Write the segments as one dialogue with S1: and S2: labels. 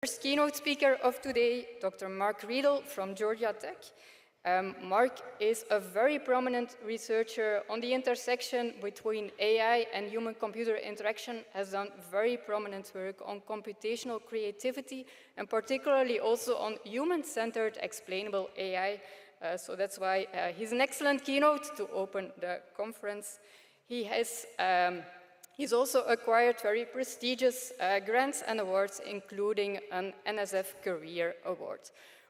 S1: First keynote speaker of today, Dr. Mark Riedl from Georgia Tech. Mark is a very prominent researcher on the intersection between AI and human-computer interaction, has done very prominent work on computational creativity, and particularly also on human-centered explainable AI. So that's why he's an excellent keynote to open the conference. He's also acquired very prestigious grants and awards, including an NSF Career Award.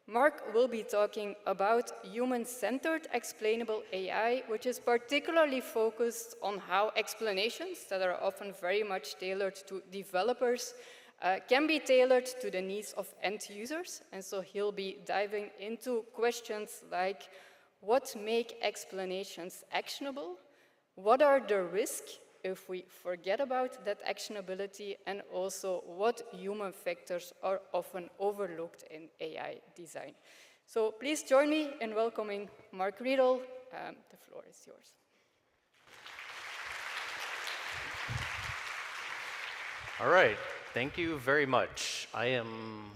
S1: Mark will be talking about human-centered explainable AI, which is particularly focused on how explanations that are often very much tailored to developers can be tailored to the needs of end users. And so he'll be diving into questions like, what make explanations actionable? What are the risks if we forget about that actionability, and also what human factors are often overlooked in AI design. So please join me in welcoming Mark Riedl. The floor is yours.
S2: All right, thank you very much. I am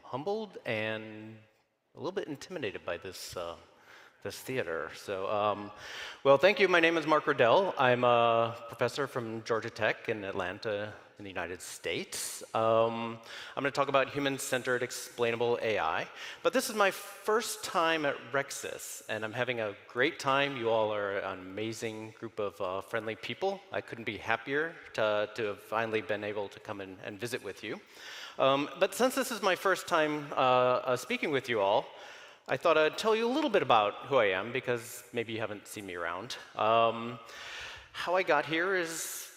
S2: humbled and a little bit intimidated by this theater. So, well, thank you. My name is Mark Riedl. I'm a professor from Georgia Tech in Atlanta in the United States. I'm going to talk about human-centered explainable AI. But this is my first time at RecSys, and I'm having a great time. You all are an amazing group of friendly people. I couldn't be happier to have finally been able to come and visit with you. But since this is my first time speaking with you all, I thought I'd tell you a little bit about who I am, because maybe you haven't seen me around. How I got here is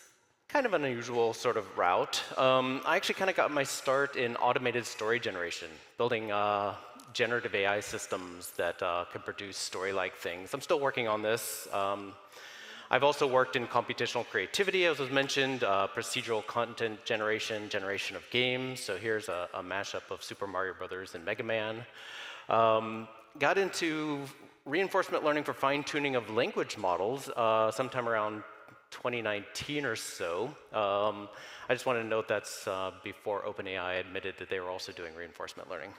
S2: kind of an unusual sort of route. I actually kind of got my start in automated story generation, building generative AI systems that can produce story-like things. I'm still working on this. I've also worked in computational creativity, as was mentioned, procedural content generation, generation of games. So here's a mashup of Super Mario Brothers and Mega Man. Got into reinforcement learning for fine-tuning of language models sometime around 2019 or so. I just want to note that's before OpenAI admitted that they were also doing reinforcement learning.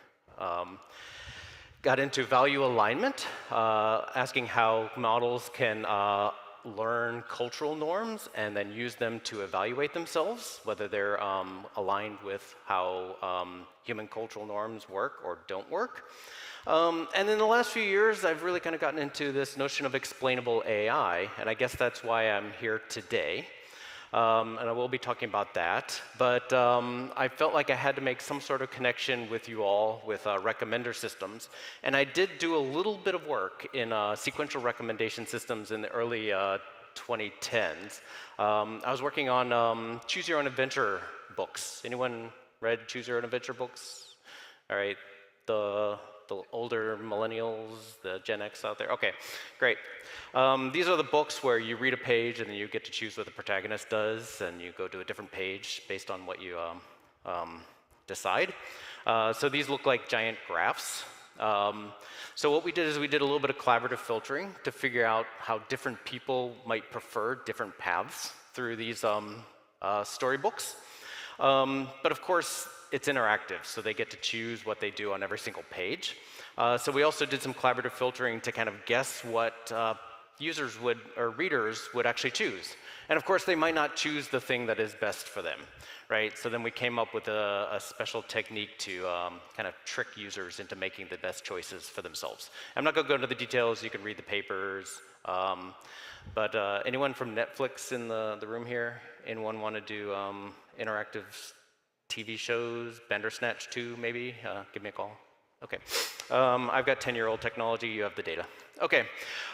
S2: Got into value alignment, asking how models can learn cultural norms and then use them to evaluate themselves, whether they're aligned with how human cultural norms work or don't work. And in the last few years, I've really kind of gotten into this notion of explainable AI, and I guess that's why I'm here today. And I will be talking about that. But I felt like I had to make some sort of connection with you all with recommender systems. And I did do a little bit of work in sequential recommendation systems in the early 2010s. I was working on Choose Your Own Adventure books. Anyone read Choose Your Own Adventure books? All right, the older millennials, the Gen X out there? Okay, great. These are the books where you read a page and then you get to choose what the protagonist does, and you go to a different page based on what you decide. So these look like giant graphs. So what we did is we did a little bit of collaborative filtering to figure out how different people might prefer different paths through these storybooks. But of course, it's interactive, so they get to choose what they do on every single page. So we also did some collaborative filtering to kind of guess what users would, or readers would actually choose. And of course, they might not choose the thing that is best for them, right? So then we came up with a special technique to kind of trick users into making the best choices for themselves. I'm not going to go into the details. You can read the papers. But anyone from Netflix in the room here? Anyone want to do interactive TV shows, Bandersnatch 2 maybe? Give me a call. Okay. I've got 10-year-old technology, you have the data. Okay.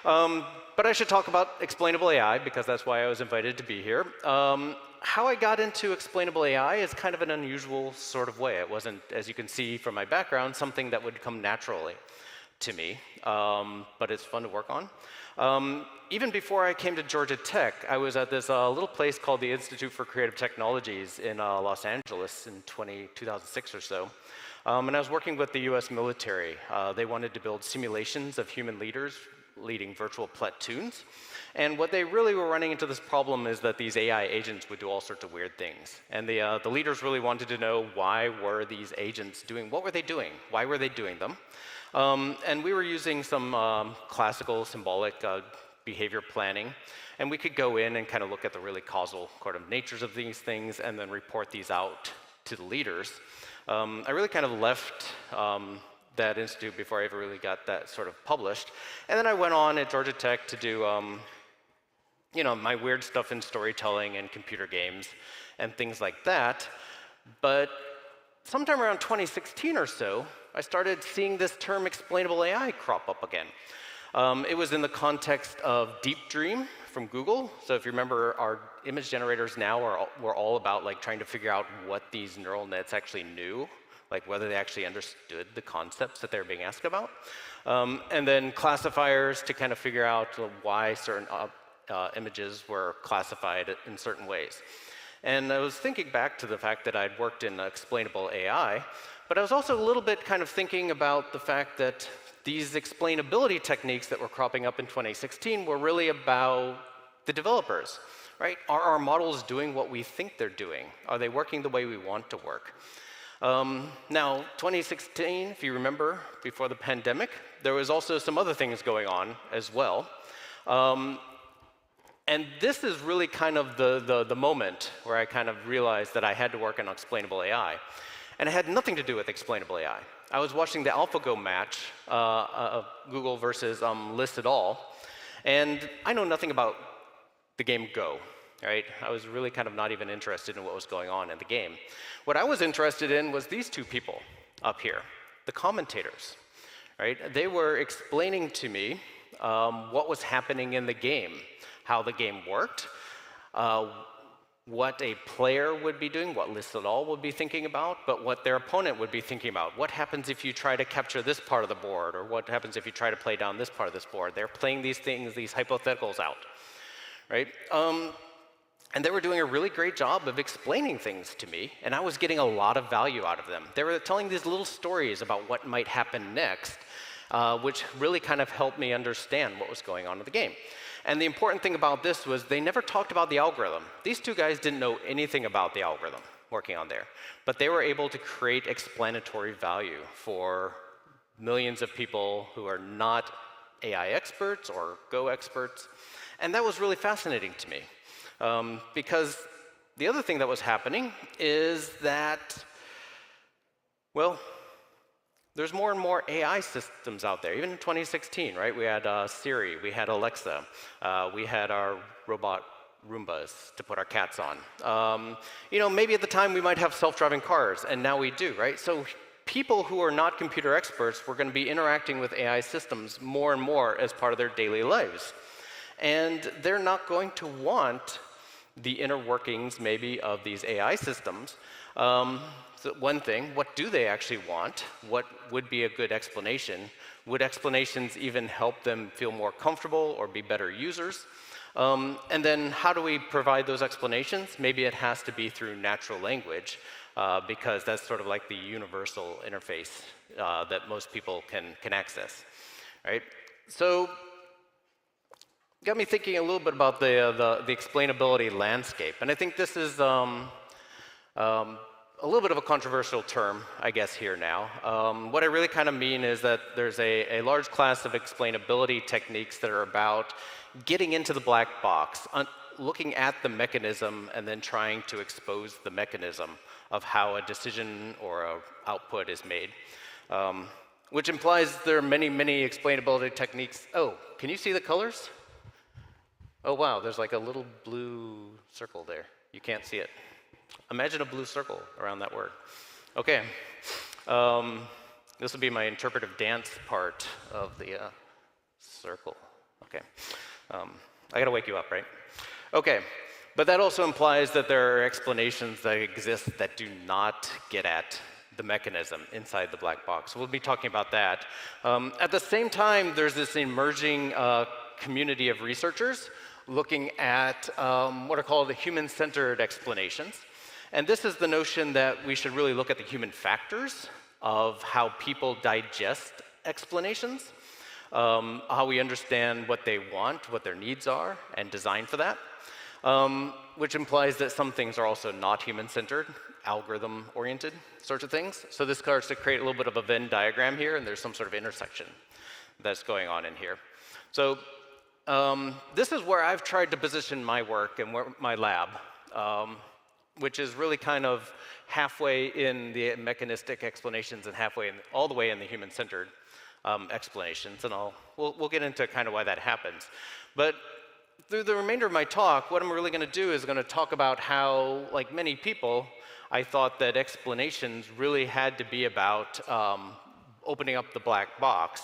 S2: But I should talk about explainable AI because that's why I was invited to be here. How I got into explainable AI is kind of an unusual sort of way. It wasn't, as you can see from my background, something that would come naturally to me, but it's fun to work on. Even before I came to Georgia Tech, I was at this little place called the Institute for Creative Technologies in Los Angeles in 2006 or so. And I was working with the US military. They wanted to build simulations of human leaders leading virtual platoons. And what they really were running into this problem is that these AI agents would do all sorts of weird things. And the leaders really wanted to know why were these agents doing, what were they doing? Why were they doing them? And we were using some classical symbolic behavior planning. And we could go in and kind of look at the really causal kind of natures of these things and then report these out to the leaders. I really kind of left that institute before I ever really got that sort of published. And then I went on at Georgia Tech to do you know, my weird stuff in storytelling and computer games and things like that. But sometime around 2016 or so, I started seeing this term explainable AI crop up again. It was in the context of Deep Dream from Google. So if you remember, our image generators now were all about like trying to figure out what these neural nets actually knew, like whether they actually understood the concepts that they were being asked about. And then classifiers to kind of figure out why certain images were classified in certain ways. And I was thinking back to the fact that I'd worked in explainable AI, but I was also a little bit kind of thinking about the fact that these explainability techniques that were cropping up in 2016 were really about the developers, right? Are our models doing what we think they're doing? Are they working the way we want to work? Now, 2016, if you remember, before the pandemic, there was also some other things going on as well. And this is really kind of the moment where I kind of realized that I had to work on explainable AI. And it had nothing to do with explainable AI. I was watching the AlphaGo match of Google versus List et al. And I know nothing about the game Go, right? I was really kind of not even interested in what was going on in the game. What I was interested in was these two people up here, the commentators, right? They were explaining to me what was happening in the game, how the game worked, what a player would be doing, what List et al. Would be thinking about, but what their opponent would be thinking about. What happens if you try to capture this part of the board, or what happens if you try to play down this part of this board? They're playing these things, these hypotheticals out, right? And they were doing a really great job of explaining things to me, and I was getting a lot of value out of them. They were telling these little stories about what might happen next, which really kind of helped me understand what was going on in the game. And the important thing about this was they never talked about the algorithm. These two guys didn't know anything about the algorithm working on there, but they were able to create explanatory value for millions of people who are not AI experts or Go experts. And that was really fascinating to me. Because the other thing that was happening is that, well, there's more and more AI systems out there. Even in 2016, right? We had Siri, we had Alexa, we had our robot Roombas to put our cats on. You know, maybe at the time we might have self-driving cars, and now we do, right? So people who are not computer experts were going to be interacting with AI systems more and more as part of their daily lives. And they're not going to want the inner workings, maybe, of these AI systems. So one thing, what do they actually want? What would be a good explanation? Would explanations even help them feel more comfortable or be better users? And then how do we provide those explanations? Maybe it has to be through natural language, because that's sort of like the universal interface that most people can access, right? So got me thinking a little bit about the explainability landscape. And I think this is a little bit of a controversial term, I guess, here now. What I really kind of mean is that there's a large class of explainability techniques that are about getting into the black box, looking at the mechanism, and then trying to expose the mechanism of how a decision or an output is made, which implies there are many, many explainability techniques. Oh, can you see the colors? Oh, wow, there's like a little blue circle there. You can't see it. Imagine a blue circle around that word. Okay. This will be my interpretive dance part of the circle. Okay. I got to wake you up, right? Okay. But that also implies that there are explanations that exist that do not get at the mechanism inside the black box. We'll be talking about that. At the same time, there's this emerging community of researchers looking at what are called the human-centered explanations. And this is the notion that we should really look at the human factors of how people digest explanations. how we understand what they want, what their needs are, and design for that, which implies that some things are also not human-centered, algorithm-oriented sorts of things. So this starts to create a little bit of a Venn diagram here, and there's some sort of intersection that's going on in here. So this is where I've tried to position my work and my lab, which is really kind of halfway in the mechanistic explanations and halfway all the way in the human-centered explanations, and we'll get into kind of why that happens. But through the remainder of my talk, what I'm really going to do is going to talk about how, like many people, I thought that explanations really had to be about opening up the black box.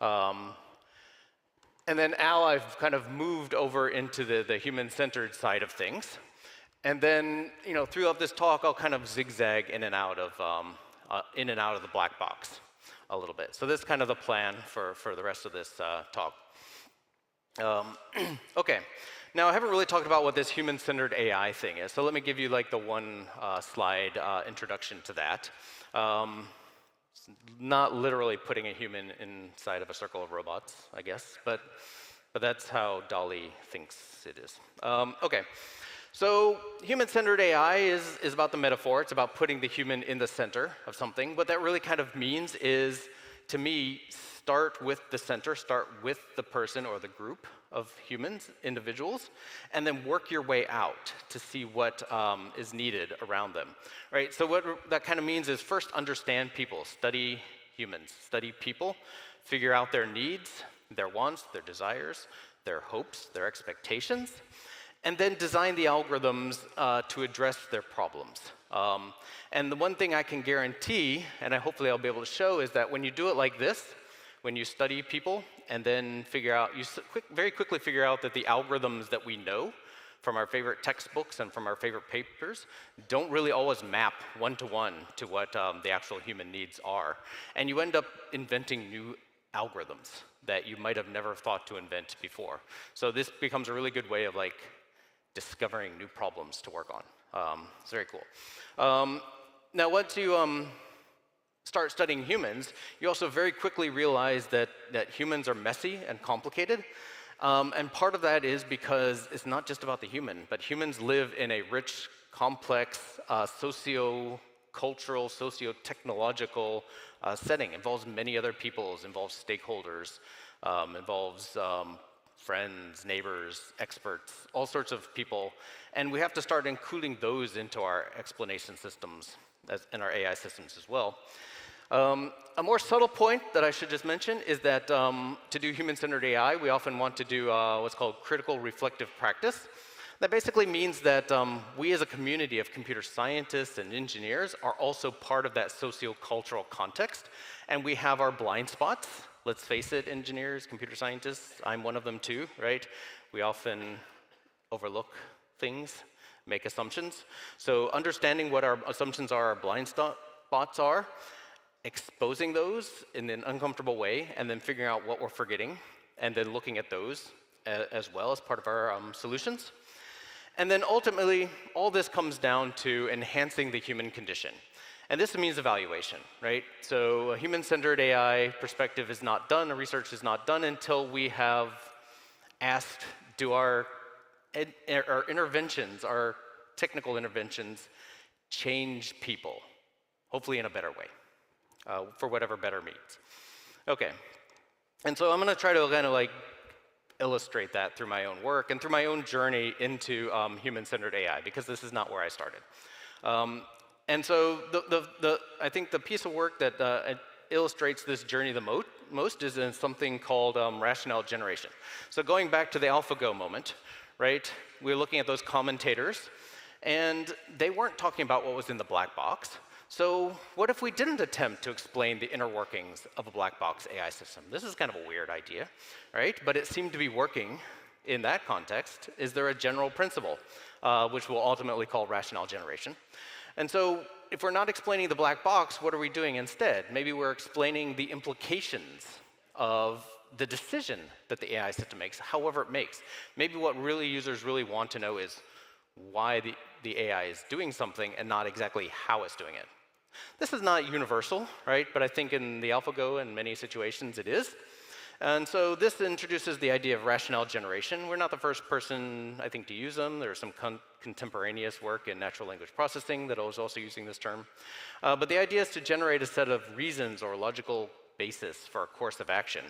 S2: And then now I've kind of moved over into the human-centered side of things. And then, throughout this talk, I'll kind of zigzag in and out of the black box a little bit. So this is kind of the plan for the rest of this talk. Okay, now I haven't really talked about what this human-centered AI thing is. So let me give you like the one slide introduction to that. Not literally putting a human inside of a circle of robots, I guess, but that's how DALL-E thinks it is. Okay, so human-centered AI is about the metaphor. It's about putting the human in the center of something. What that really kind of means is, to me, start with the center, start with the person or the group of humans, individuals, and then work your way out to see what is needed around them, right? So what that kind of means is first understand people, study humans, study people, figure out their needs, their wants, their desires, their hopes, their expectations, and then design the algorithms to address their problems. And the one thing I can guarantee, and hopefully I'll be able to show, is that when you do it like this, when you study people and then very quickly figure out that the algorithms that we know from our favorite textbooks and from our favorite papers don't really always map one-to-one to what the actual human needs are. And you end up inventing new algorithms that you might have never thought to invent before. So this becomes a really good way of discovering new problems to work on. It's very cool. Now, once you start studying humans, you also very quickly realize that humans are messy and complicated. And part of that is because it's not just about the human, but humans live in a rich, complex, socio-cultural, socio-technological setting. Involves many other peoples, involves stakeholders, involves friends, neighbors, experts, all sorts of people. And we have to start including those into our explanation systems and our AI systems as well. A more subtle point that I should just mention is that to do human-centered AI, we often want to do what's called critical reflective practice. That basically means that we as a community of computer scientists and engineers are also part of that socio-cultural context, and we have our blind spots. Let's face it, engineers, computer scientists, I'm one of them too, right? We often overlook things, make assumptions. So understanding what our assumptions are, our blind spots are, exposing those in an uncomfortable way, and then figuring out what we're forgetting, and then looking at those as well as part of our solutions. And then ultimately, all this comes down to enhancing the human condition. And this means evaluation, right? So a human-centered AI perspective is not done, a research is not done until we have asked, do our interventions, our technical interventions, change people, hopefully in a better way. For whatever better means. Okay, and so I'm going to try to kind of illustrate that through my own work and through my own journey into human-centered AI, because this is not where I started. And so I think the piece of work that illustrates this journey the most is in something called rationale generation. So going back to the AlphaGo moment, right? We're looking at those commentators, and they weren't talking about what was in the black box. So what if we didn't attempt to explain the inner workings of a black box AI system? This is kind of a weird idea, right? But it seemed to be working in that context. Is there a general principle, which we'll ultimately call rationale generation? And so if we're not explaining the black box, what are we doing instead? Maybe we're explaining the implications of the decision that the AI system makes, however it makes. Maybe what users really want to know is why the AI is doing something and not exactly how it's doing it. This is not universal, right? But I think in the AlphaGo and many situations it is. And so this introduces the idea of rationale generation. We're not the first person, I think, to use them. There's some contemporaneous work in natural language processing that was also using this term. But the idea is to generate a set of reasons or logical basis for a course of action.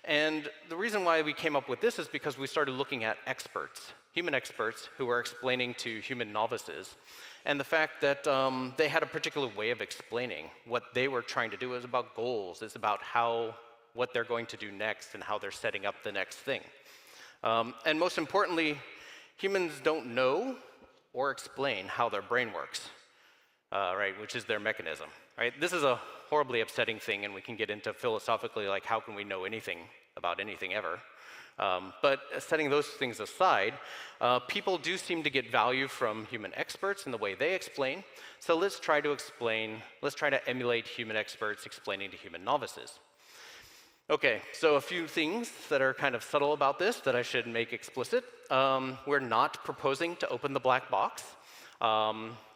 S2: And the reason why we came up with this is because we started looking at experts, human experts who were explaining to human novices, and the fact that they had a particular way of explaining what they were trying to do. Is about goals. It's about what they're going to do next and how they're setting up the next thing. And most importantly, humans don't know or explain how their brain works, right, which is their mechanism. Right? This is a horribly upsetting thing, and we can get into philosophically, like, how can we know anything about anything ever? But setting those things aside, people do seem to get value from human experts in the way they explain. So let's try to emulate human experts explaining to human novices. Okay, so a few things that are kind of subtle about this that I should make explicit. We're not proposing to open the black box,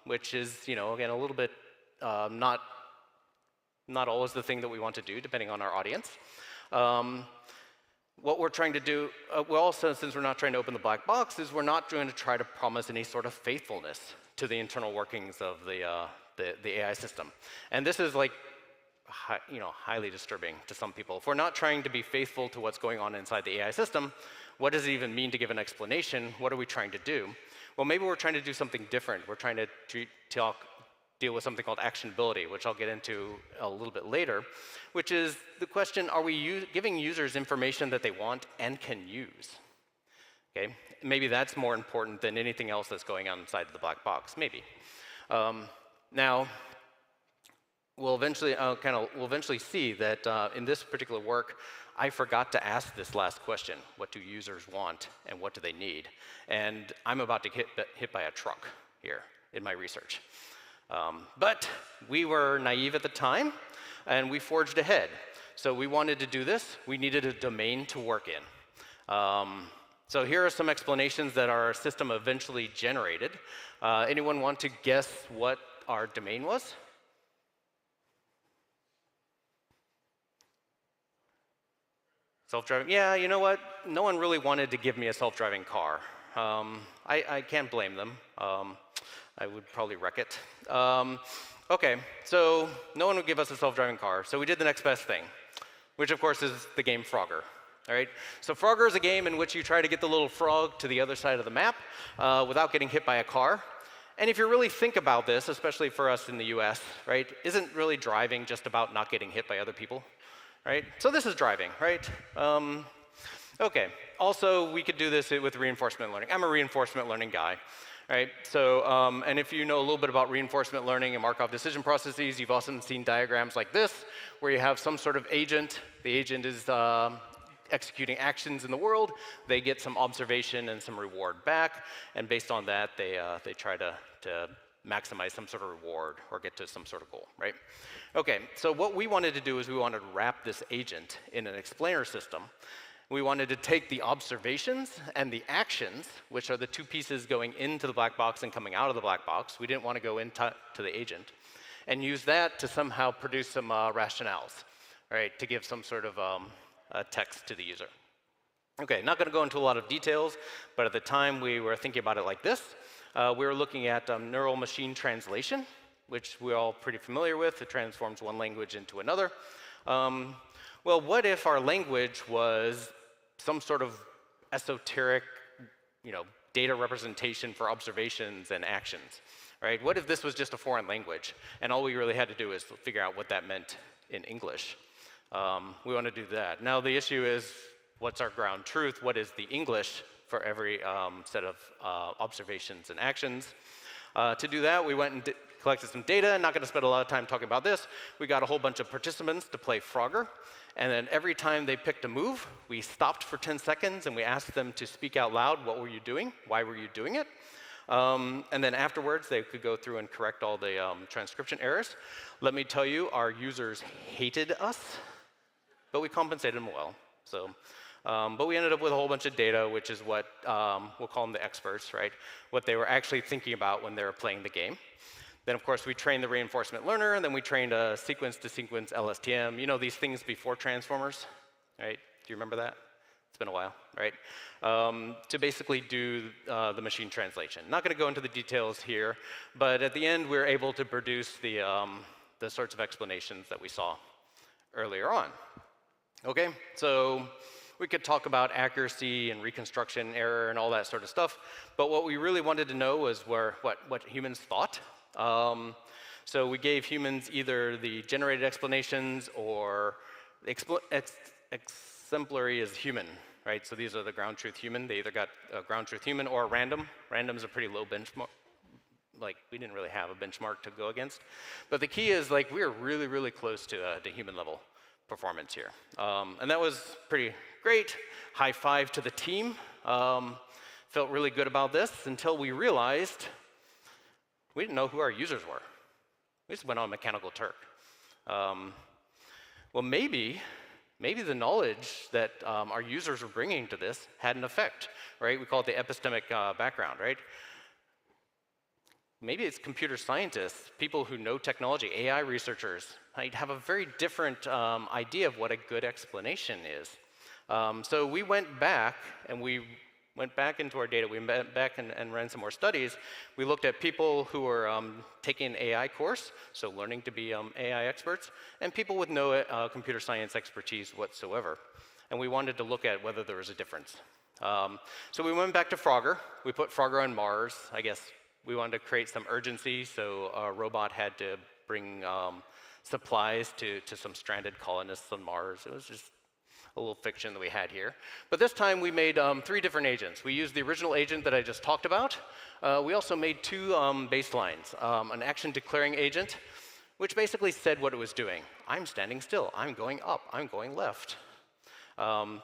S2: which is, again, a little bit not always the thing that we want to do, depending on our audience. What we're trying to do, since we're not trying to open the black box, is we're not going to try to promise any sort of faithfulness to the internal workings of the AI system. And this is like, highly disturbing to some people. If we're not trying to be faithful to what's going on inside the AI system, what does it even mean to give an explanation? What are we trying to do? Well, maybe we're trying to do something different. We're trying to deal with something called actionability, which I'll get into a little bit later, which is the question, are we giving users information that they want and can use? Okay, maybe that's more important than anything else that's going on inside the black box, maybe. Now, we'll eventually see that in this particular work, I forgot to ask this last question: what do users want and what do they need? And I'm about to get hit by a truck here in my research. But we were naive at the time, and we forged ahead. So we wanted to do this. We needed a domain to work in. So here are some explanations that our system eventually generated. Anyone want to guess what our domain was? Self-driving? Yeah, you know what? No one really wanted to give me a self-driving car. I can't blame them. I would probably wreck it. Okay, so no one would give us a self-driving car, so we did the next best thing, which of course is the game Frogger. All right? So Frogger is a game in which you try to get the little frog to the other side of the map without getting hit by a car. And if you really think about this, especially for us in the US, right, isn't really driving just about not getting hit by other people? Right? So this is driving, right? Okay, also we could do this with reinforcement learning. I'm a reinforcement learning guy. Right? So, and if you know a little bit about reinforcement learning and Markov decision processes, you've also seen diagrams like this, where you have some sort of agent. The agent is executing actions in the world. They get some observation and some reward back, and based on that, they try to maximize some sort of reward or get to some sort of goal, right? Okay, so what we wanted to do is we wanted to wrap this agent in an explainer system. We wanted to take the observations and the actions, which are the two pieces going into the black box and coming out of the black box. We didn't want to go into the agent, and use that to somehow produce some rationales, right, to give some sort of text to the user. Okay, not going to go into a lot of details, but at the time we were thinking about it like this. We were looking at neural machine translation, which we're all pretty familiar with. It transforms one language into another. Well, what if our language was some sort of esoteric, data representation for observations and actions, right? What if this was just a foreign language, and all we really had to do is figure out what that meant in English? We want to do that. Now, the issue is, what's our ground truth? What is the English for every set of observations and actions? To do that, we went and collected some data. Not going to spend a lot of time talking about this. We got a whole bunch of participants to play Frogger. And then every time they picked a move, we stopped for 10 seconds and we asked them to speak out loud. What were you doing? Why were you doing it? And then afterwards, they could go through and correct all the transcription errors. Let me tell you, our users hated us, but we compensated them well. So, but we ended up with a whole bunch of data, which is what we'll call them the experts, right? What they were actually thinking about when they were playing the game. Then, of course, we trained the reinforcement learner, and then we trained a sequence-to-sequence LSTM. You know these things before transformers, right? Do you remember that? It's been a while, right? To basically do the machine translation. Not going to go into the details here, but at the end, we're able to produce the sorts of explanations that we saw earlier on. Okay, so we could talk about accuracy and reconstruction error and all that sort of stuff, but what we really wanted to know was what humans thought. So we gave humans either the generated explanations or exemplary is human, right? So these are the ground truth human. They either got ground truth human or random. Random is a pretty low benchmark. Like, we didn't really have a benchmark to go against. But the key is, like, we are really, really close to human level performance here. And that was pretty great. High five to the team. Felt really good about this until we realized we didn't know who our users were. We just went on Mechanical Turk. Well, maybe the knowledge that our users were bringing to this had an effect, right? We call it the epistemic background, right? Maybe it's computer scientists, people who know technology, AI researchers, might have a very different idea of what a good explanation is. So we went back into our data. We went back and ran some more studies. We looked at people who were taking an AI course, so learning to be AI experts, and people with no computer science expertise whatsoever. And we wanted to look at whether there was a difference. So we went back to Frogger. We put Frogger on Mars. I guess we wanted to create some urgency, so a robot had to bring supplies to some stranded colonists on Mars. It was just a little fiction that we had here. But this time we made 3 different agents. We used the original agent that I just talked about. We also made 2 baselines. An action declaring agent, which basically said what it was doing. I'm standing still, I'm going up, I'm going left.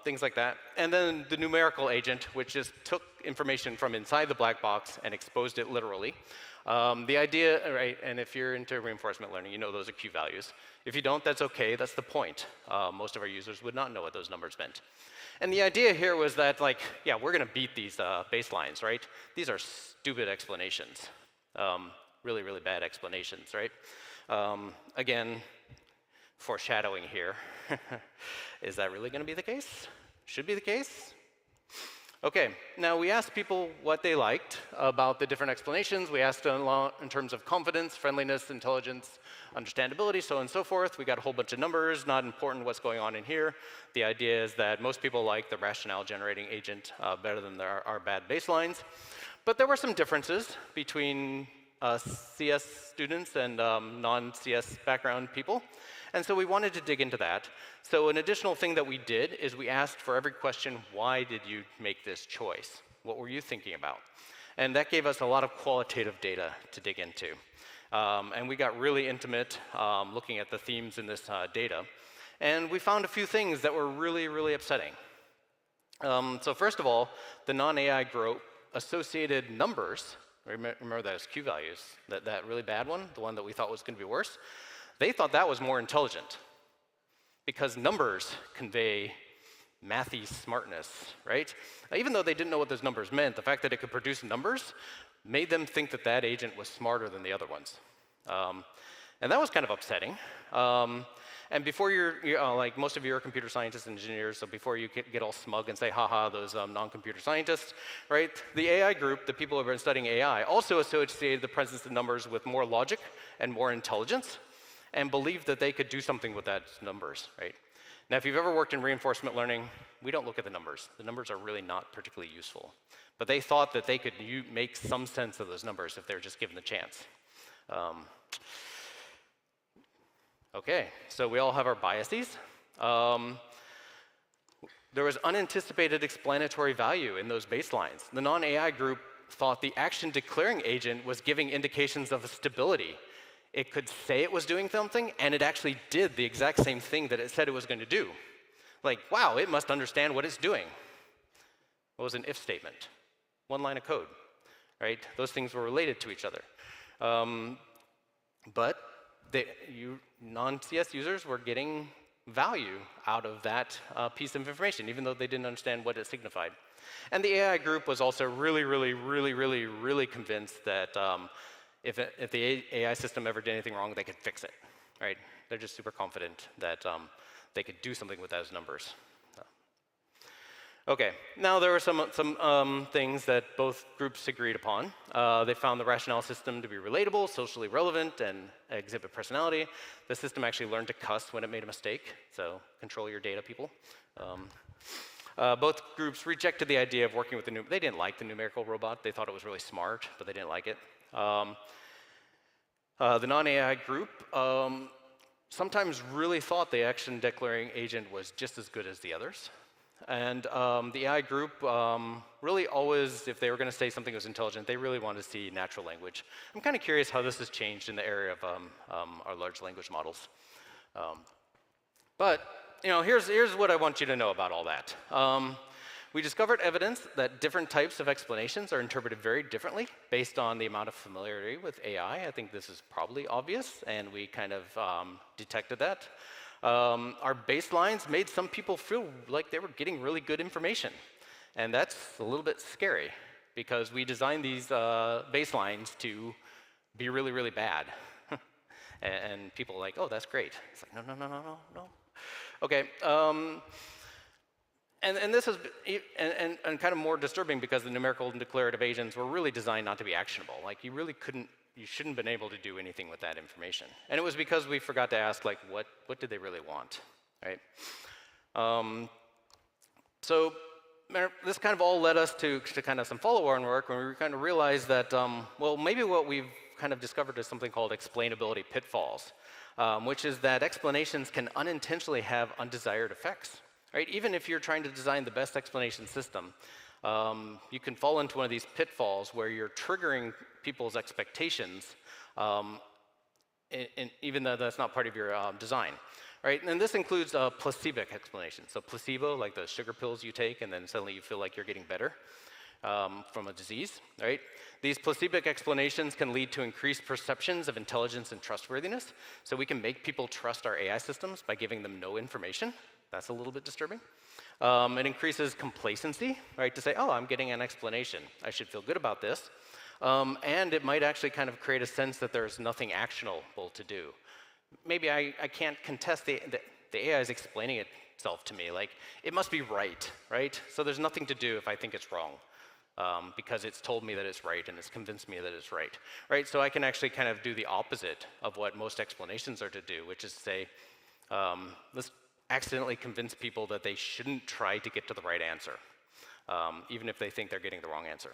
S2: Things like that. And then the numerical agent, which just took information from inside the black box and exposed it literally. The idea, right, and if you're into reinforcement learning, you know those are Q values. If you don't, that's okay, that's the point. Most of our users would not know what those numbers meant. And the idea here was that, like, yeah, we're gonna beat these baselines, right? These are stupid explanations. Really, really bad explanations, right? Again, foreshadowing here. Is that really gonna be the case? Should be the case? Okay, now we asked people what they liked about the different explanations. We asked in terms of confidence, friendliness, intelligence, understandability, so on and so forth. We got a whole bunch of numbers, not important what's going on in here. The idea is that most people like the rationale generating agent better than our bad baselines. But there were some differences between CS students and non-CS background people. And so we wanted to dig into that. So an additional thing that we did is we asked for every question, why did you make this choice? What were you thinking about? And that gave us a lot of qualitative data to dig into. And we got really intimate looking at the themes in this data. And we found a few things that were really, really upsetting. So first of all, the non-AI group associated numbers, remember that as Q values, that really bad one, the one that we thought was going to be worse. They thought that was more intelligent because numbers convey mathy smartness, right? Even though they didn't know what those numbers meant, the fact that it could produce numbers made them think that that agent was smarter than the other ones. And that was kind of upsetting. And before you're like most of you are computer scientists and engineers, so before you get all smug and say, haha, those non-computer scientists, right? The AI group, the people who have been studying AI, also associated the presence of numbers with more logic and more intelligence, and believed that they could do something with that numbers, right? Now, if you've ever worked in reinforcement learning, we don't look at the numbers. The numbers are really not particularly useful. But they thought that they could make some sense of those numbers if they were just given the chance. Okay, so we all have our biases. There was unanticipated explanatory value in those baselines. The non-AI group thought the action declaring agent was giving indications of stability. It could say it was doing something, and it actually did the exact same thing that it said it was going to do. Like, wow, it must understand what it's doing. It was an if statement. One line of code, right? Those things were related to each other. But non-CS users were getting value out of that piece of information, even though they didn't understand what it signified. And the AI group was also really convinced that if the AI system ever did anything wrong, they could fix it, right? They're just super confident that they could do something with those numbers. Okay, now there were some things that both groups agreed upon. They found the rationale system to be relatable, socially relevant, and exhibit personality. The system actually learned to cuss when it made a mistake, so control your data, people. Both groups rejected the idea of working with the they didn't like the numerical robot. They thought it was really smart, but they didn't like it. The non-AI group sometimes really thought the action declaring agent was just as good as the others. And the AI group really always, if they were going to say something was intelligent, they really wanted to see natural language. I'm kind of curious how this has changed in the area of our large language models. But here's what I want you to know about all that. We discovered evidence that different types of explanations are interpreted very differently based on the amount of familiarity with AI. I think this is probably obvious, and we kind of detected that. Our baselines made some people feel like they were getting really good information. And that's a little bit scary, because we designed these baselines to be really, really bad. And people are like, oh, that's great. It's like, no. Okay. And this is and kind of more disturbing, because the numerical and declarative agents were really designed not to be actionable. Like, you shouldn't have been able to do anything with that information. And it was because we forgot to ask, like, what did they really want, right? So this kind of all led us to kind of some follow-on work, when we kind of realized that, well, maybe what we've kind of discovered is something called explainability pitfalls, which is that explanations can unintentionally have undesired effects, right? Even if you're trying to design the best explanation system, you can fall into one of these pitfalls where you're triggering people's expectations, even though that's not part of your design, right? And this includes placebo explanations. So placebo, like the sugar pills you take, and then suddenly you feel like you're getting better from a disease, right? These placebo explanations can lead to increased perceptions of intelligence and trustworthiness. So we can make people trust our AI systems by giving them no information. That's a little bit disturbing. It increases complacency, right? To say, oh, I'm getting an explanation. I should feel good about this. And it might actually kind of create a sense that there's nothing actionable to do. Maybe I can't contest the AI is explaining itself to me. Like, it must be right? So there's nothing to do if I think it's wrong, because it's told me that it's right and it's convinced me that it's right? So I can actually kind of do the opposite of what most explanations are to do, which is to say, let's accidentally convince people that they shouldn't try to get to the right answer, even if they think they're getting the wrong answer.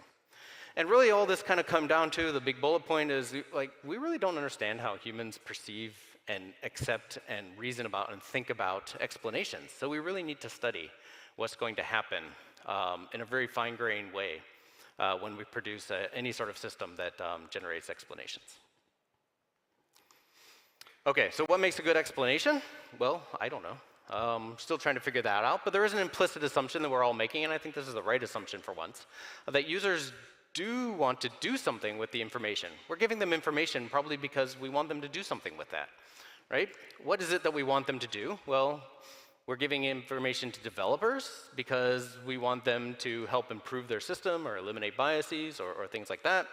S2: And really all this kind of come down to, the big bullet point is, like, we really don't understand how humans perceive and accept and reason about and think about explanations. So we really need to study what's going to happen in a very fine-grained way when we produce any sort of system that generates explanations. Okay, so what makes a good explanation? Well, I don't know. Still trying to figure that out, but there is an implicit assumption that we're all making, and I think this is the right assumption for once, that users do want to do something with the information. We're giving them information probably because we want them to do something with that, right? What is it that we want them to do? Well, we're giving information to developers because we want them to help improve their system or eliminate biases or things like that.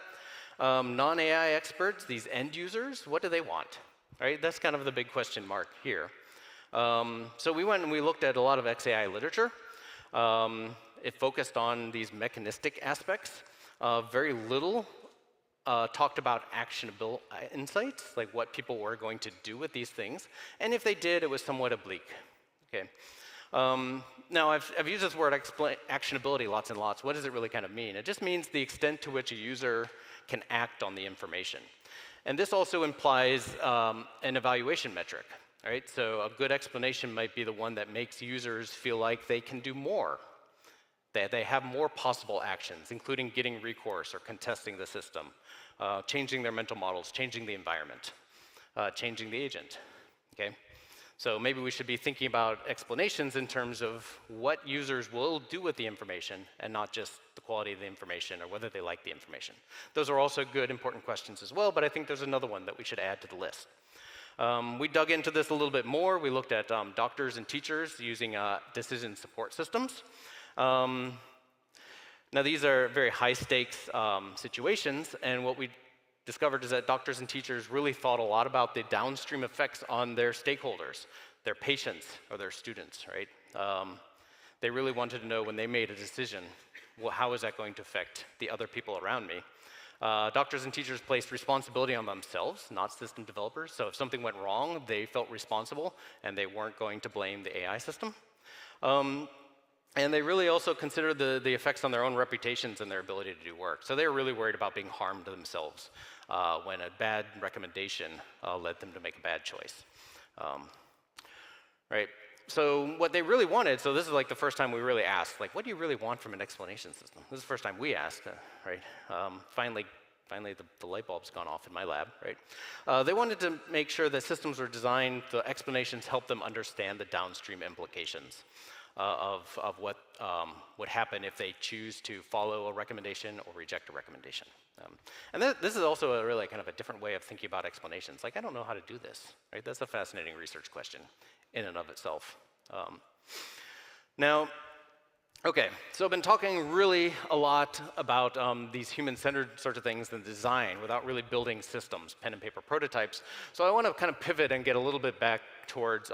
S2: Non-AI experts, these end users, what do they want, right? That's kind of the big question mark here. So we went and we looked at a lot of XAI literature. It focused on these mechanistic aspects. Very little talked about actionable insights, like what people were going to do with these things. And if they did, it was somewhat oblique. Okay. Now, I've used this word actionability lots and lots. What does it really kind of mean? It just means the extent to which a user can act on the information. And this also implies an evaluation metric. Right? So a good explanation might be the one that makes users feel like they can do more, that they have more possible actions, including getting recourse or contesting the system, changing their mental models, changing the environment, changing the agent. Okay? So maybe we should be thinking about explanations in terms of what users will do with the information and not just the quality of the information or whether they like the information. Those are also good, important questions as well, but I think there's another one that we should add to the list. We dug into this a little bit more. We looked at doctors and teachers using decision support systems. Now, these are very high-stakes situations, and what we discovered is that doctors and teachers really thought a lot about the downstream effects on their stakeholders, their patients or their students, right? They really wanted to know when they made a decision, well, how is that going to affect the other people around me? Doctors and teachers placed responsibility on themselves, not system developers. So if something went wrong, they felt responsible, and they weren't going to blame the AI system. And they really also considered the effects on their own reputations and their ability to do work. So they were really worried about being harmed to themselves when a bad recommendation led them to make a bad choice. Right? So what they really wanted, so this is like the first time we really asked, like, what do you really want from an explanation system? This is the first time we asked, right? Finally the light bulb's gone off in my lab, right? They wanted to make sure that systems were designed, the explanations help them understand the downstream implications of what would happen if they choose to follow a recommendation or reject a recommendation. And this is also a really kind of a different way of thinking about explanations. Like, I don't know how to do this, right? That's a fascinating research question in and of itself. Now, okay, so I've been talking really a lot about these human-centered sorts of things in design without really building systems, pen and paper prototypes. So I want to kind of pivot and get a little bit back towards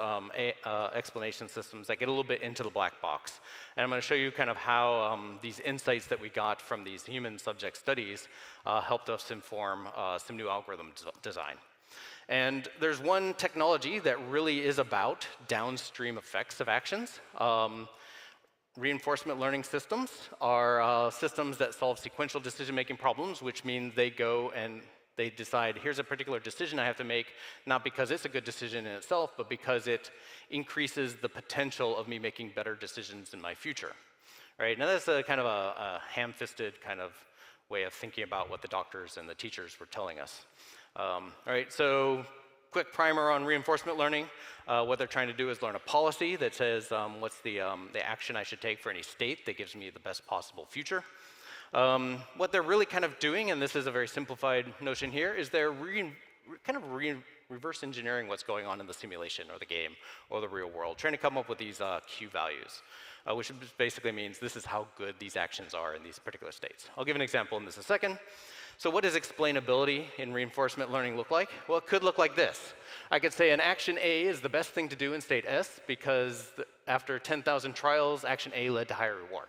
S2: explanation systems that get a little bit into the black box. And I'm going to show you kind of how these insights that we got from these human subject studies helped us inform some new algorithm design. And there's one technology that really is about downstream effects of actions. Reinforcement learning systems are systems that solve sequential decision-making problems, which means they go and they decide, here's a particular decision I have to make, not because it's a good decision in itself, but because it increases the potential of me making better decisions in my future. Right? Now that's a kind of a ham-fisted kind of way of thinking about what the doctors and the teachers were telling us. All right, so quick primer on reinforcement learning. What they're trying to do is learn a policy that says what's the action I should take for any state that gives me the best possible future. What they're really kind of doing, and this is a very simplified notion here, is they're reverse engineering what's going on in the simulation or the game or the real world, trying to come up with these Q values, which basically means this is how good these actions are in these particular states. I'll give an example in this in a second. So what does explainability in reinforcement learning look like? Well, it could look like this. I could say an action A is the best thing to do in state S because after 10,000 trials, action A led to higher reward.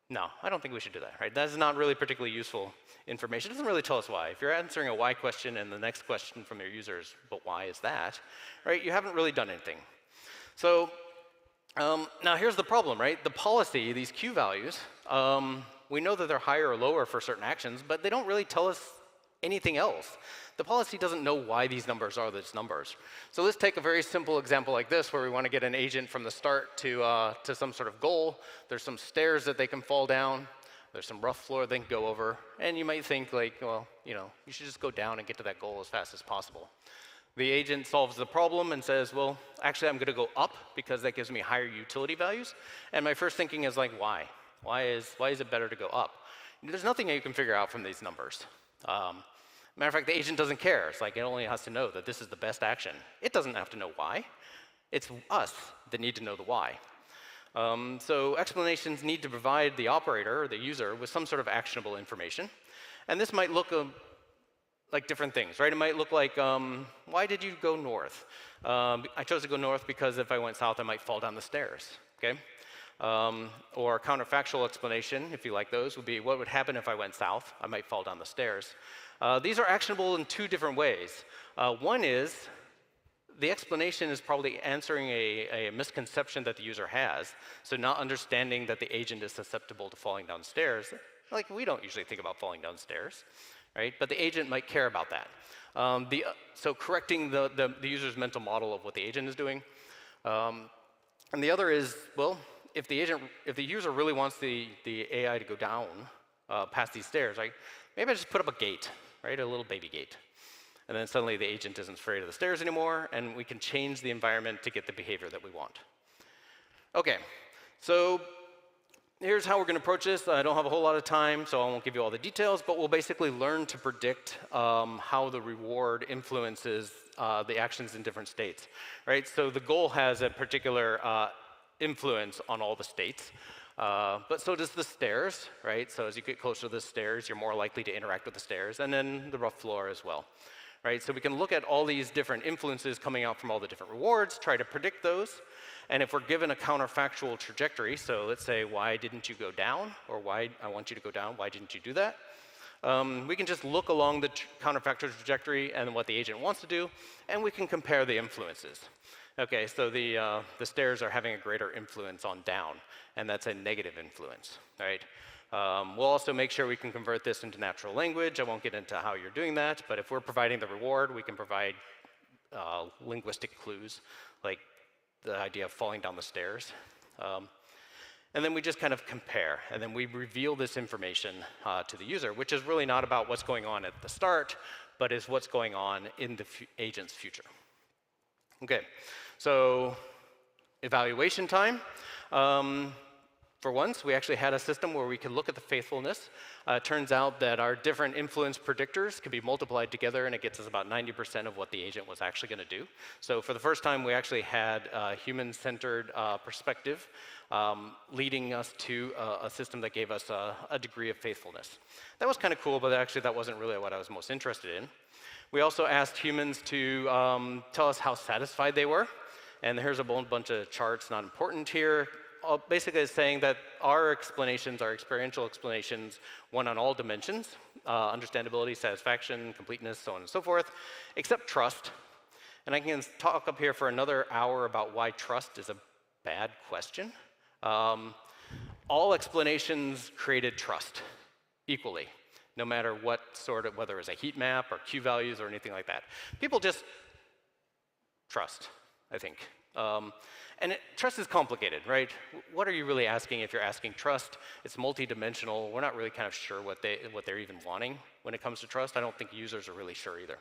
S2: No, I don't think we should do that, right? That is not really particularly useful information. It doesn't really tell us why. If you're answering a why question and the next question from your user is, but why is that, right? You haven't really done anything. So now here's the problem, right? The policy, these Q values, we know that they're higher or lower for certain actions, but they don't really tell us anything else. The policy doesn't know why these numbers are these numbers. So let's take a very simple example like this, where we want to get an agent from the start to some sort of goal. There's some stairs that they can fall down. There's some rough floor they can go over. And you might think, like, well, you should just go down and get to that goal as fast as possible. The agent solves the problem and says, well, actually, I'm going to go up because that gives me higher utility values. And my first thinking is like, why? Why is it better to go up? There's nothing that you can figure out from these numbers. Matter of fact, the agent doesn't care. It's like it only has to know that this is the best action. It doesn't have to know why. It's us that need to know the why. So explanations need to provide the operator or the user with some sort of actionable information. And this might look like different things, right? It might look like, why did you go north? I chose to go north because if I went south, I might fall down the stairs, okay? Or counterfactual explanation, if you like those, would be what would happen if I went south? I might fall down the stairs. These are actionable in two different ways. One is the explanation is probably answering a misconception that the user has, so not understanding that the agent is susceptible to falling down stairs. Like, we don't usually think about falling down stairs, right? But the agent might care about that. So correcting the user's mental model of what the agent is doing. And the other is, well, if the user really wants the AI to go down past these stairs, right? Maybe I just put up a gate, right? A little baby gate. And then suddenly the agent isn't afraid of the stairs anymore, and we can change the environment to get the behavior that we want. Okay, so here's how we're going to approach this. I don't have a whole lot of time, so I won't give you all the details, but we'll basically learn to predict how the reward influences the actions in different states, right? So the goal has a particular influence on all the states, but so does the stairs, right? So as you get closer to the stairs, you're more likely to interact with the stairs, and then the rough floor as well, right? So we can look at all these different influences coming out from all the different rewards, try to predict those. And if we're given a counterfactual trajectory, so let's say, why didn't you go down? Or why I want you to go down, why didn't you do that? We can just look along the counterfactual trajectory and what the agent wants to do, and we can compare the influences. Okay, so the stairs are having a greater influence on down, and that's a negative influence, right? We'll also make sure we can convert this into natural language. I won't get into how you're doing that, but if we're providing the reward, we can provide linguistic clues, like the idea of falling down the stairs. And then we just kind of compare, and then we reveal this information to the user, which is really not about what's going on at the start, but is what's going on in the agent's future. Okay, so evaluation time. For once, we actually had a system where we could look at the faithfulness. It turns out that our different influence predictors can be multiplied together, and it gets us about 90% of what the agent was actually going to do. So for the first time, we actually had a human-centered perspective leading us to a system that gave us a degree of faithfulness. That was kind of cool, but actually that wasn't really what I was most interested in. We also asked humans to tell us how satisfied they were. And here's a whole bunch of charts, not important here. Basically, it's saying that our explanations, our experiential explanations, won on all dimensions, understandability, satisfaction, completeness, so on and so forth, except trust. And I can talk up here for another hour about why trust is a bad question. All explanations created trust equally, no matter what sort of, whether it's a heat map or Q values or anything like that. People just trust, I think. And trust is complicated, right? What are you really asking if you're asking trust? It's multidimensional. We're not really kind of sure what they're even wanting when it comes to trust. I don't think users are really sure either.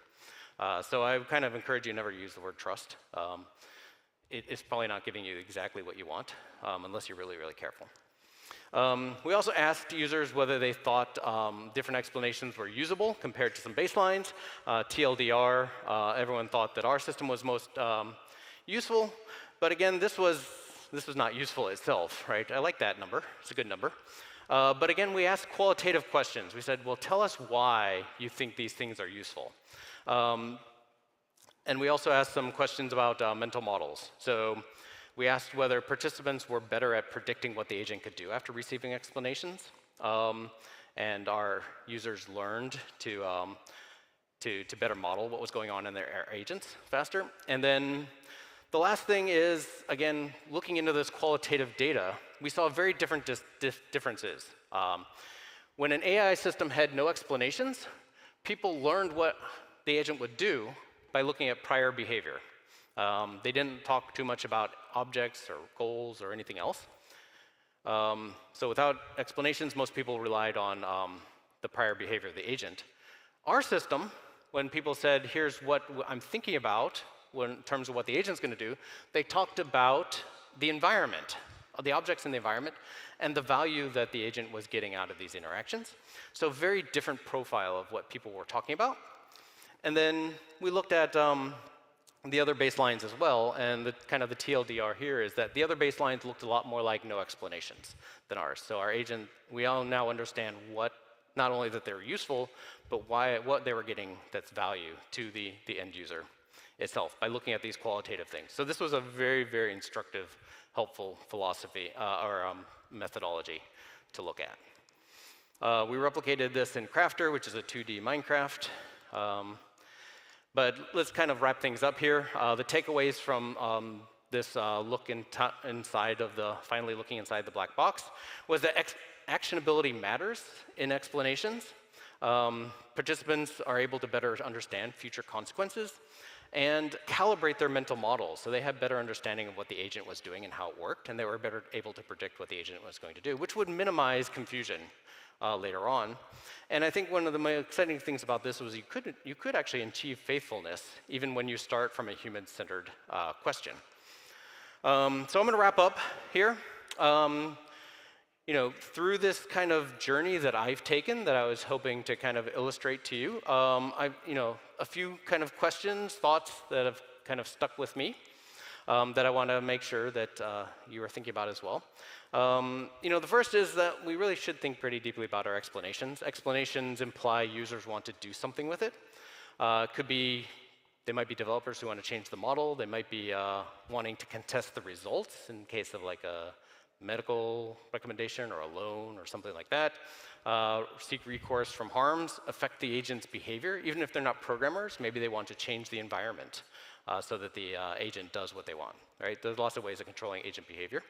S2: So I kind of encourage you never use the word trust. It's probably not giving you exactly what you want, unless you're really, really careful. We also asked users whether they thought different explanations were usable compared to some baselines. TLDR, everyone thought that our system was most useful, but again, this was not useful itself, right? I like that number. It's a good number. But again, we asked qualitative questions. We said, well, tell us why you think these things are useful. And we also asked some questions about mental models. So we asked whether participants were better at predicting what the agent could do after receiving explanations. And our users learned to better model what was going on in their agents faster. And then the last thing is, again, looking into this qualitative data, we saw very different differences. When an AI system had no explanations, people learned what the agent would do by looking at prior behavior. They didn't talk too much about objects or goals or anything else. So without explanations, most people relied on the prior behavior of the agent. Our system, when people said, here's what I'm thinking about, in terms of what the agent's going to do, they talked about the environment, the objects in the environment, and the value that the agent was getting out of these interactions. So very different profile of what people were talking about. And then we looked at the other baselines as well, and the kind of the TLDR here is that the other baselines looked a lot more like no explanations than ours. So our agent, we all now understand what, not only that they're useful, but what they were getting that's value to the end user itself by looking at these qualitative things. So this was a very, very instructive, helpful philosophy or methodology to look at. We replicated this in Crafter, which is a 2D Minecraft. But let's kind of wrap things up here. The takeaways from this look inside of finally looking inside the black box was that actionability matters in explanations. Participants are able to better understand future consequences and calibrate their mental models. So they had better understanding of what the agent was doing and how it worked, and they were better able to predict what the agent was going to do, which would minimize confusion later on. And I think one of the most exciting things about this was you could actually achieve faithfulness even when you start from a human-centered question. So I'm going to wrap up here. Through this kind of journey that I've taken that I was hoping to kind of illustrate to you, a few kind of questions, thoughts that have kind of stuck with me that I want to make sure that you are thinking about as well. The first is that we really should think pretty deeply about our explanations. Explanations imply users want to do something with it. Could be, they might be developers who want to change the model. They might be wanting to contest the results in case of like a medical recommendation or a loan or something like that. Seek recourse from harms, affect the agent's behavior. Even if they're not programmers, maybe they want to change the environment so that the agent does what they want, right? There's lots of ways of controlling agent behavior.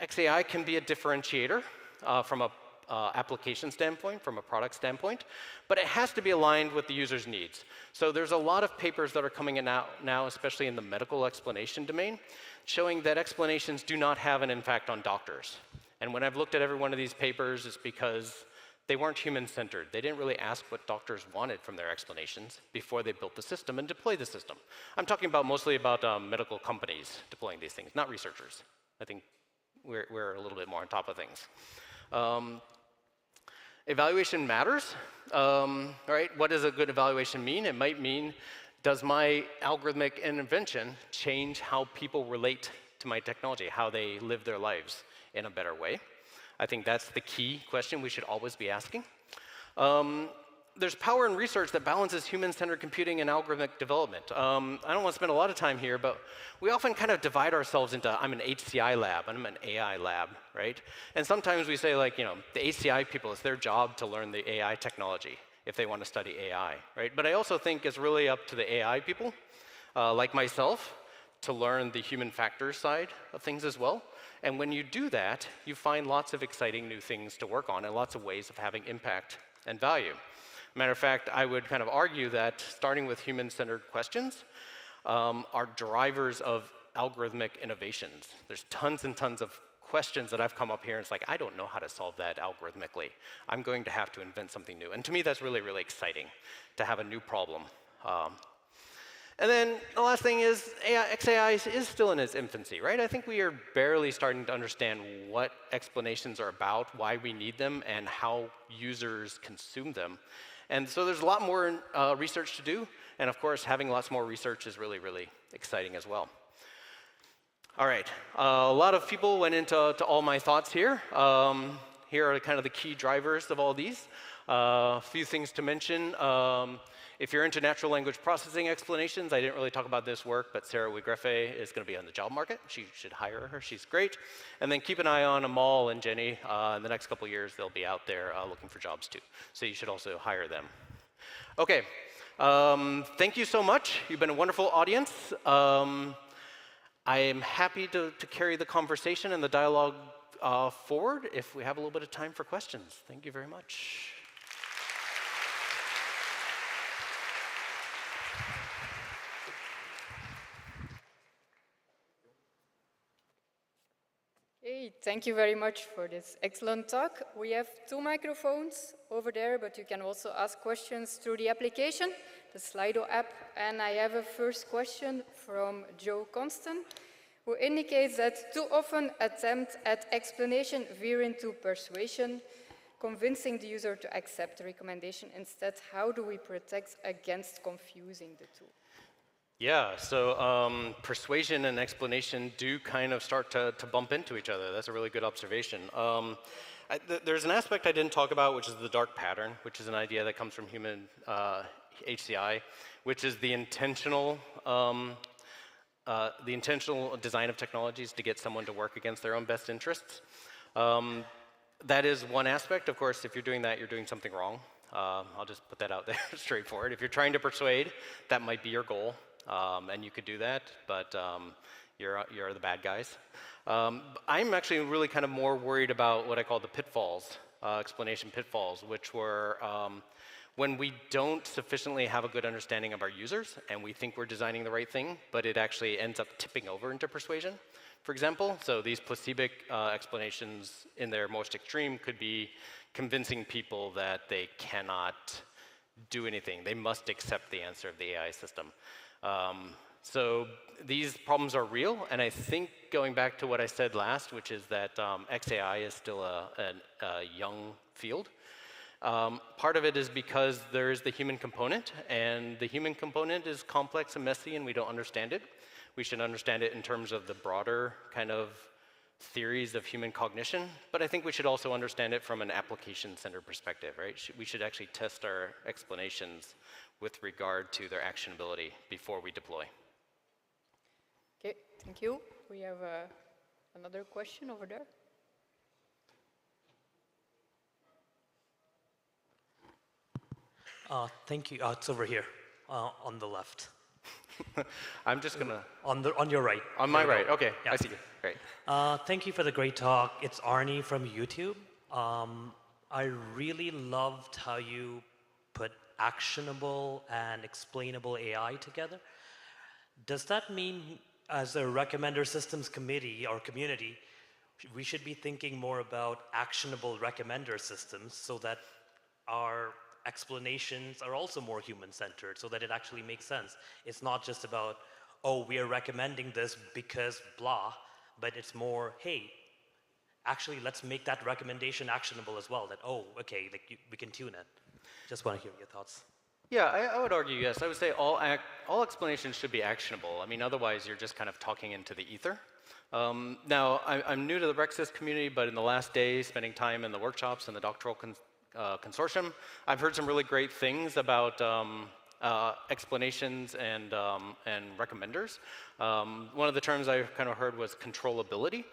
S2: XAI can be a differentiator from a application standpoint, from a product standpoint, but it has to be aligned with the user's needs. So there's a lot of papers that are coming in now, especially in the medical explanation domain, showing that explanations do not have an impact on doctors. And when I've looked at every one of these papers, it's because they weren't human-centered. They didn't really ask what doctors wanted from their explanations before they built the system and deployed the system. I'm talking mostly about medical companies deploying these things, not researchers. I think we're a little bit more on top of things. Evaluation matters, right? What does a good evaluation mean? It might mean, does my algorithmic intervention change how people relate to my technology, how they live their lives in a better way? I think that's the key question we should always be asking. There's power in research that balances human-centered computing and algorithmic development. I don't want to spend a lot of time here, but we often kind of divide ourselves into, I'm an HCI lab, and I'm an AI lab, right? And sometimes we say, like, you know, the HCI people, it's their job to learn the AI technology if they want to study AI, right? But I also think it's really up to the AI people, like myself, to learn the human factors side of things as well. And when you do that, you find lots of exciting new things to work on and lots of ways of having impact and value. Matter of fact, I would kind of argue that starting with human-centered questions are drivers of algorithmic innovations. There's tons and tons of questions that I've come up here, and it's like, I don't know how to solve that algorithmically. I'm going to have to invent something new. And to me, that's really, really exciting to have a new problem. And then the last thing is XAI is still in its infancy, right? I think we are barely starting to understand what explanations are about, why we need them, and how users consume them. And so there's a lot more research to do. And of course, having lots more research is really, really exciting as well. All right, a lot of people went into all my thoughts here. Here are kind of the key drivers of all these. A few things to mention. If you're into natural language processing explanations, I didn't really talk about this work, but Sarah Wigrefe is going to be on the job market. She should hire her. She's great. And then keep an eye on Amal and Jenny. In the next couple of years, they'll be out there looking for jobs too. So you should also hire them. OK, thank you so much. You've been a wonderful audience. I am happy to carry the conversation and the dialogue forward if we have a little bit of time for questions. Thank you very much.
S1: Hey, thank you very much for this excellent talk. We have 2 microphones over there, but you can also ask questions through the application, the Slido app. And I have a first question from Joe Constant, who indicates that too often attempts at explanation veer into persuasion, convincing the user to accept the recommendation instead. How do we protect against confusing the two?
S2: Yeah, so persuasion and explanation do kind of start to bump into each other. That's a really good observation. There's an aspect I didn't talk about, which is the dark pattern, which is an idea that comes from human HCI, which is the intentional design of technologies to get someone to work against their own best interests. That is one aspect. Of course, if you're doing that, you're doing something wrong. I'll just put that out there straightforward. If you're trying to persuade, that might be your goal. And you could do that, but you're the bad guys. I'm actually really kind of more worried about what I call the pitfalls, explanation pitfalls, which were when we don't sufficiently have a good understanding of our users and we think we're designing the right thing, but it actually ends up tipping over into persuasion, for example. So these placibic explanations in their most extreme could be convincing people that they cannot do anything. They must accept the answer of the AI system. So these problems are real, and I think going back to what I said last, which is that XAI is still a young field. Part of it is because there is the human component, and the human component is complex and messy, and we don't understand it. We should understand it in terms of the broader kind of theories of human cognition, but I think we should also understand it from an application-centered perspective, right? We should actually test our explanations with regard to their actionability before we deploy.
S1: Okay, thank you. We have another question over there.
S3: Thank you. It's over here, on the left.
S2: I'm just gonna...
S3: On your right.
S2: On my right, okay,
S3: Yeah.
S2: I see you, great.
S3: Thank you for the great talk. It's Arnie from YouTube. I really loved how you put actionable and explainable AI together. Does that mean, as a recommender systems committee or community, we should be thinking more about actionable recommender systems so that our explanations are also more human-centered, so that it actually makes sense? It's not just about, oh, we are recommending this because blah, but it's more, hey, actually, let's make that recommendation actionable as well, that, oh, okay, like we can tune it. Just want to hear your thoughts.
S2: Yeah, I would argue yes. I would say all explanations should be actionable. I mean, otherwise you're just kind of talking into the ether. Now, I'm new to the RecSys community, but in the last day, spending time in the workshops and the doctoral consortium, I've heard some really great things about explanations and recommenders. One of the terms I kind of heard was controllability,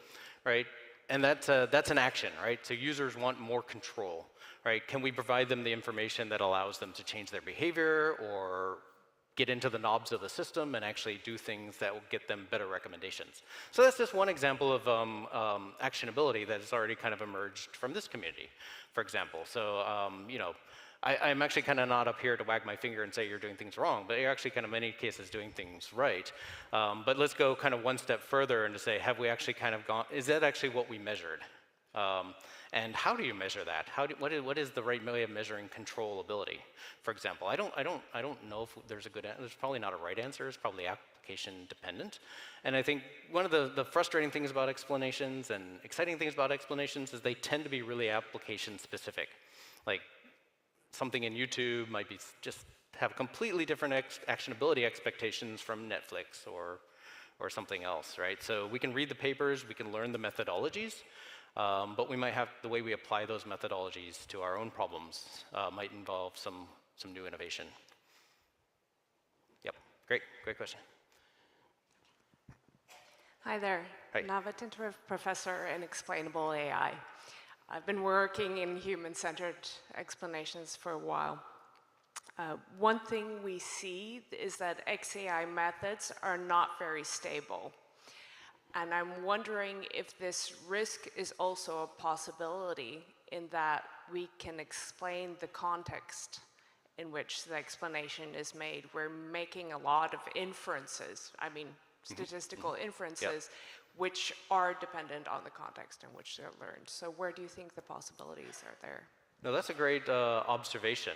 S2: right? And that's an action, right? So users want more control, right? Can we provide them the information that allows them to change their behavior or get into the knobs of the system and actually do things that will get them better recommendations? So that's just one example of actionability that has already kind of emerged from this community, for example. So, you know, I'm actually kind of not up here to wag my finger and say you're doing things wrong, but you're actually kind of in many cases doing things right. But let's go kind of one step further and to say, have we actually kind of gone, is that actually what we measured? And how do you measure that? What is the right way of measuring controllability? For example, I don't know if there's a good, there's probably not a right answer. It's probably application dependent. And I think one of the frustrating things about explanations and exciting things about explanations is they tend to be really application specific. Like something in YouTube might be just have completely different actionability expectations from Netflix or something else, right? So we can read the papers, we can learn the methodologies, but we might have, the way we apply those methodologies to our own problems might involve some new innovation. Yep, great question.
S4: Hi there,
S2: Hi.
S4: Navatintra, professor in Explainable AI. I've been working in human-centered explanations for a while. One thing we see is that XAI methods are not very stable. And I'm wondering if this risk is also a possibility in that we can explain the context in which the explanation is made. We're making a lot of inferences, I mean, statistical inferences, which are dependent on the context in which they're learned. So where do you think the possibilities are there?
S2: No, that's a great observation.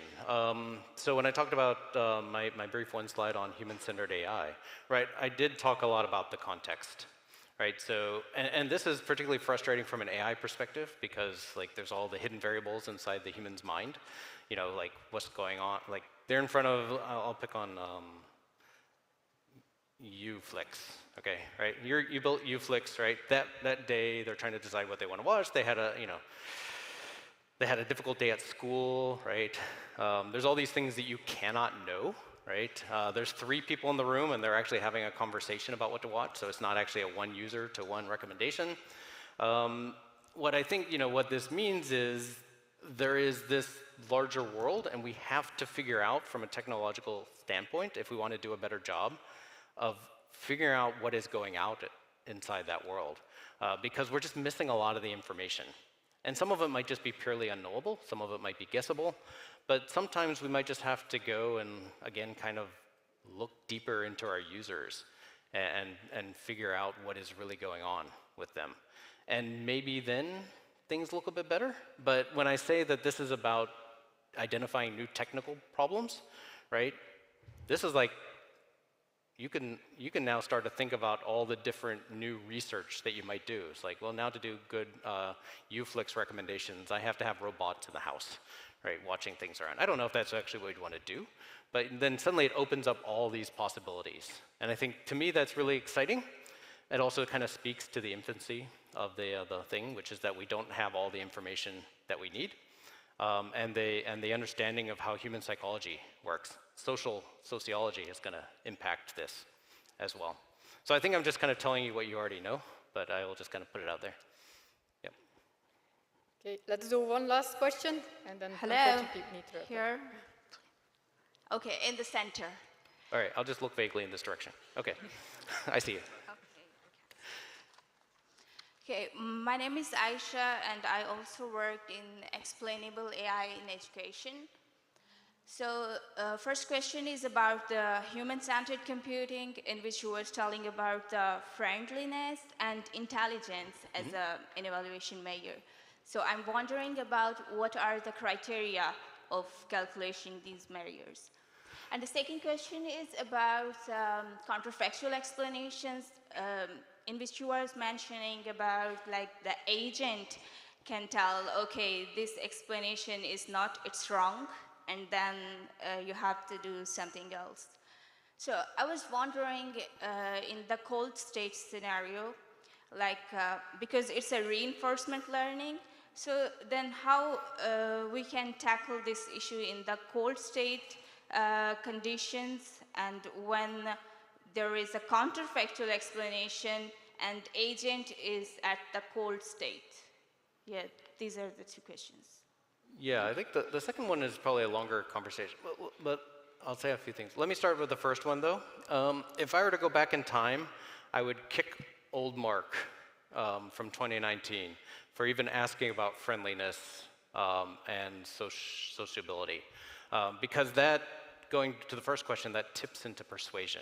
S2: So when I talked about my brief one slide on human-centered AI, right, I did talk a lot about the context, right? So, and this is particularly frustrating from an AI perspective because like there's all the hidden variables inside the human's mind, you know, like what's going on, like they're in front of, I'll pick on Uflix, okay, right? You built Uflix, right? That day they're trying to decide what they want to watch. They had a, you know, they had a difficult day at school, right? There's all these things that you cannot know, right? There's 3 people in the room and they're actually having a conversation about what to watch, so it's not actually a one user to one recommendation. What I think, you know, what this means is there is this larger world and we have to figure out from a technological standpoint, if we want to do a better job, of figuring out what is going out inside that world. Because we're just missing a lot of the information. And some of it might just be purely unknowable, some of it might be guessable, but sometimes we might just have to go and, again, kind of look deeper into our users and figure out what is really going on with them. And maybe then things look a bit better, but when I say that this is about identifying new technical problems, right, this is like, you can now start to think about all the different new research that you might do. It's like, well, now to do good Uflix recommendations, I have to have robots in the house, right, watching things around. I don't know if that's actually what you'd want to do, but then suddenly it opens up all these possibilities. And I think, to me, that's really exciting. It also kind of speaks to the infancy of the thing, which is that we don't have all the information that we need. and the understanding of how human psychology works. Sociology is going to impact this as well. So I think I'm just kind of telling you what you already know, but I will just kind of put it out there. Yep.
S1: Okay, let's do one last question, and then
S5: Hello,
S1: unfortunately need to wrap up.
S5: here. Okay, in the center.
S2: All right, I'll just look vaguely in this direction. Okay, I see you.
S5: Okay, my name is Aisha, and I also worked in Explainable AI in education. So first question is about the human-centered computing, in which you were telling about the friendliness and intelligence as an evaluation measure. So I'm wondering about what are the criteria of calculation these measures. And the second question is about counterfactual explanations, in which you were mentioning about like the agent can tell, okay, this explanation is not, it's wrong, and then you have to do something else. So I was wondering in the cold state scenario, like because it's a reinforcement learning, so then how we can tackle this issue in the cold state conditions, and when there is a counterfactual explanation and agent is at the cold state. Yeah, these are the two questions.
S2: Yeah, I think the second one is probably a longer conversation, but I'll say a few things. Let me start with the first one, though. If I were to go back in time, I would kick old Mark from 2019 for even asking about friendliness and sociability. Because that, going to the first question, that tips into persuasion,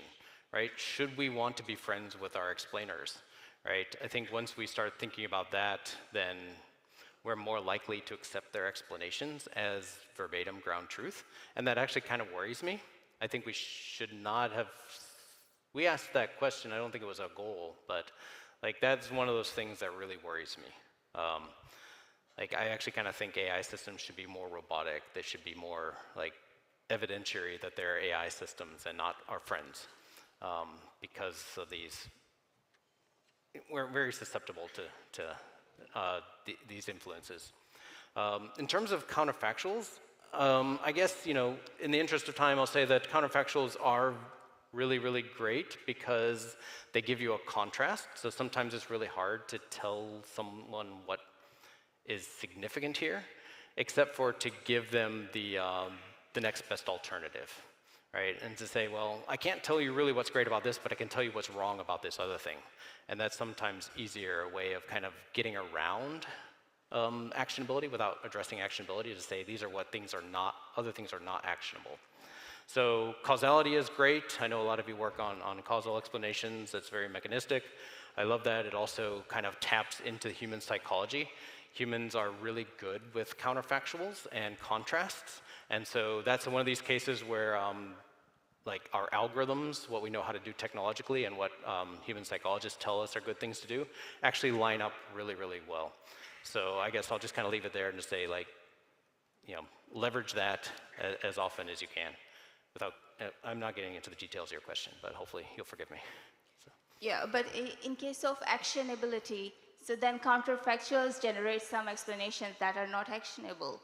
S2: right? Should we want to be friends with our explainers, right? I think once we start thinking about that, then we're more likely to accept their explanations as verbatim ground truth. And that actually kind of worries me. I think we should not have, we asked that question, I don't think it was a goal, but like that's one of those things that really worries me. Like I actually kind of think AI systems should be more robotic. They should be more like evidentiary that they're AI systems and not our friends. Because of these, we're very susceptible to these influences. In terms of counterfactuals, I guess, you know, in the interest of time, I'll say that counterfactuals are really, really great because they give you a contrast. So sometimes it's really hard to tell someone what is significant here, except for to give them the next best alternative, right? And to say, well, I can't tell you really what's great about this, but I can tell you what's wrong about this other thing. And that's sometimes easier way of kind of getting around actionability without addressing actionability, to say these are what things are not, other things are not actionable. So causality is great. I know a lot of you work on causal explanations. That's very mechanistic. I love that. It also kind of taps into human psychology. Humans are really good with counterfactuals and contrasts. And so that's one of these cases where like our algorithms, what we know how to do technologically and what human psychologists tell us are good things to do, actually line up really, really well. So I guess I'll just kind of leave it there and just say, like, you know, leverage that as often as you can. Without, I'm not getting into the details of your question, but hopefully you'll forgive me. So.
S5: Yeah, but in case of actionability, so then counterfactuals generate some explanations that are not actionable.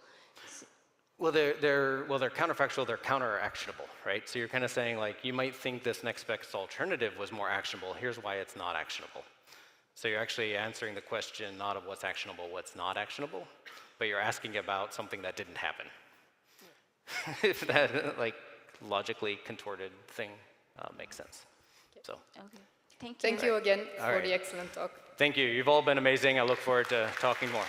S2: Well, they're counterfactual, they're counter-actionable, right? So you're kind of saying, like, you might think this next best alternative was more actionable. Here's why it's not actionable. So you're actually answering the question not of what's actionable, what's not actionable, but you're asking about something that didn't happen. Yeah. If that, like, logically contorted thing makes sense. Okay. So.
S5: Okay. Thank you.
S1: Thank you again for the excellent talk.
S2: Thank you. You've all been amazing. I look forward to talking more.